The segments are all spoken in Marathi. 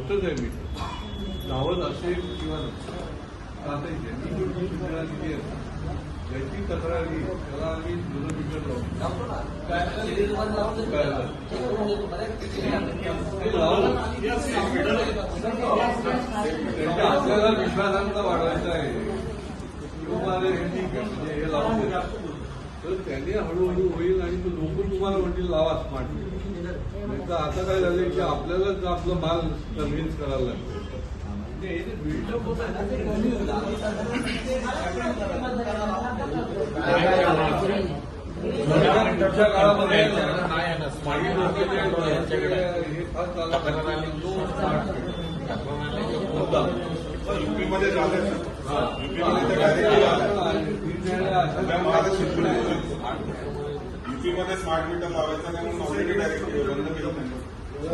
खोटंच आहे मीटर लावत असेल किंवा नसेल. आता ज्यांनी जी सूचना दिली आहे ज्याची तक्रार येईल त्याला आम्ही जुनं मीटर लावतो. त्यांच्या आपल्याला विश्वासार्हता वाढवायचा आहे किंवा ठीक आहे म्हणजे हे लावून तर त्यांनी हळूहळू होईल आणि तो लोक तुम्हाला म्हणतील लावा स्मार्ट मीटर. नाही तर आता काय झालं की आपल्यालाच आपलं माल कन्व्हिन्स करायला लागतं. पुढच्या काळामध्ये युपीमध्ये झालं युपीमध्ये स्मार्ट मीटर लावायचं नाही म्हणून ऑलरेडी डायरेक्ट बंद केलं.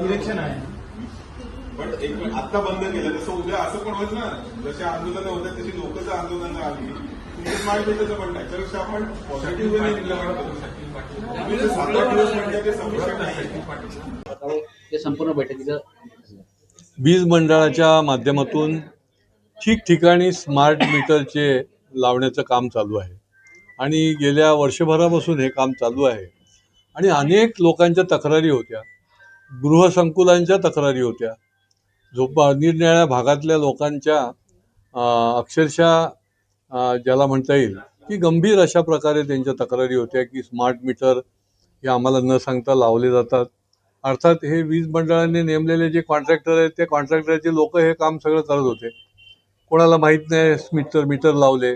इलेक्शन आहे पण एक आता बंद केलं तसं उद्या असं पण होत ना जसे आंदोलनं होतात तशी लोकच आंदोलनं आली तुमचं स्मार्ट मीटरचं पण नाही त्यापेक्षा आपण पॉझिटिव्ह वे इम्प्लिमेंट करू शकतो. 7-8 दिवस म्हणजे ते सफिशियंट नाही. संपूर्ण बैठकीचं वीज मंडळाच्या माध्यमातून ठिकठिकाणी स्मार्ट मीटरचे लावण्याचं काम चालू आहे आणि गेल्या वर्षभरापासून हे काम चालू आहे आणि अनेक लोकांच्या तक्रारी होत्या, गृहसंकुलांच्या तक्रारी होत्या, निरनिराळ्या भागातल्या लोकांच्या अक्षरशः ज्याला म्हणता येईल की गंभीर अशा प्रकारे त्यांच्या तक्रारी होत्या की स्मार्ट मीटर हे आम्हाला न सांगता लावले जातात. अर्थात हे वीज मंडळाने नेमलेले जे कॉन्ट्रॅक्टर आहेत त्या कॉन्ट्रॅक्टरचे लोक हे काम सगळं करत होते. कोणाला माहीत नाही मीटर लावले,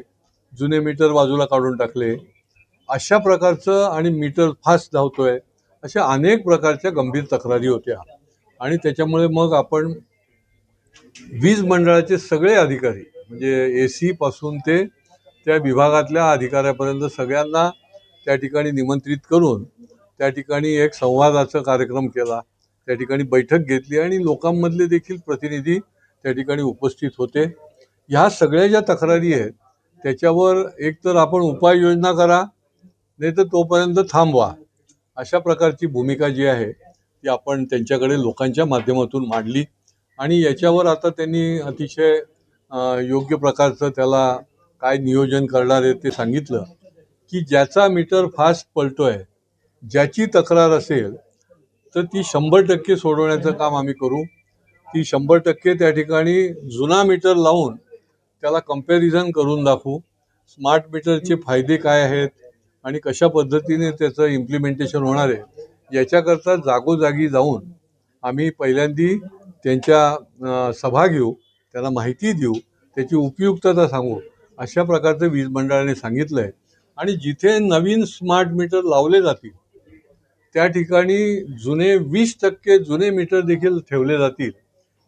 जुने मीटर बाजूला काढून टाकले, अशा प्रकारचं आणि मीटर फास्ट धावतोय अशा अनेक प्रकारच्या गंभीर तक्रारी होत्या. आणि त्याच्यामुळे मग आपण वीज मंडळाचे सगळे अधिकारी म्हणजे AC पासून ते त्या विभागातल्या अधिकाऱ्यापर्यंत सगळ्यांना त्या ठिकाणी निमंत्रित करून त्या ठिकाणी एक संवादाचा कार्यक्रम केला, त्या ठिकाणी बैठक घेतली आणि लोकांमधले देखील प्रतिनिधी त्या ठिकाणी उपस्थित होते. ह्या सगळ्या ज्या तक्रारी आहेत त्याच्यावर एकतर आपण उपाययोजना करा नाही तर तोपर्यंत थांबवा अशा प्रकारची भूमिका जी आहे ती आपण त्यांच्याकडे लोकांच्या माध्यमातून मांडली आणि याच्यावर आता त्यांनी अतिशय योग्य प्रकारचं त्याला काय नियोजन करणार आहे ते सांगितलं की ज्याचा मीटर फास्ट पळतोय ज्याची तक्रार असेल तर ती 100% सोडवण्याचं काम आम्ही करू. ती 100% त्या ठिकाणी जुना मीटर लावून त्याला कंपॅरिझन करून दाखवू. स्मार्ट मीटरचे फायदे काय आहेत आणि कशा पद्धतीने त्याचं इम्प्लिमेंटेशन होणार आहे याच्याकरता जागोजागी जाऊन आम्ही पहिल्यांदी त्यांच्या सभा घेऊ, त्याला माहिती देऊ, त्याची उपयुक्तता सांगू अशा प्रकारचं वीज मंडळाने सांगितलं आहे. आणि जिथे नवीन स्मार्ट मीटर लावले जातील त्या ठिकाणी 20% जुने मीटर देखील ठेवले जातील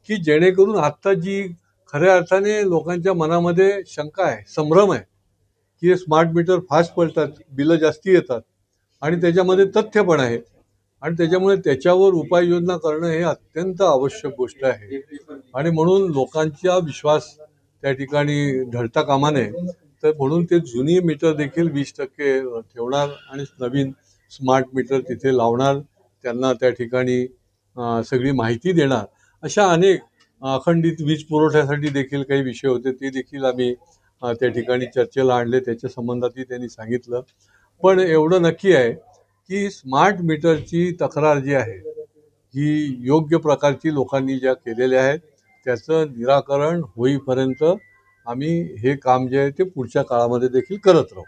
की जेणेकरून आत्ता जी खऱ्या अर्थाने लोकांच्या मनामध्ये शंका आहे, संभ्रम आहे की हे स्मार्ट मीटर फास्ट पडतात, बिलं जास्ती येतात आणि त्याच्यामध्ये तथ्य पण आहे आणि त्याच्यामुळे त्याच्यावर उपाययोजना करणं हे अत्यंत आवश्यक गोष्ट आहे. आणि म्हणून लोकांचा विश्वास त्या ठिकाणी ढळता कामा नये तर म्हणून ते जुनी मीटर देखील 20% ठेवणार आणि नवीन स्मार्ट मीटर तिथे लावणार, त्यांना त्या ठिकाणी सगळी माहिती देणार. अशा अनेक अखंडित वीज पुरवठ्यासाठी देखील काही विषय होते ते देखील आम्ही त्या ठिकाणी चर्चेला आणले, त्याच्या संबंधातही त्यांनी सांगितलं. पण एवढं नक्की आहे की स्मार्ट मीटरची तक्रार जी आहे ही योग्य प्रकारची लोकांनी ज्या केलेल्या आहेत त्याचं निराकरण होईपर्यंत आम्ही हे काम जे आहे ते पुढच्या काळामध्ये देखील करत राहू.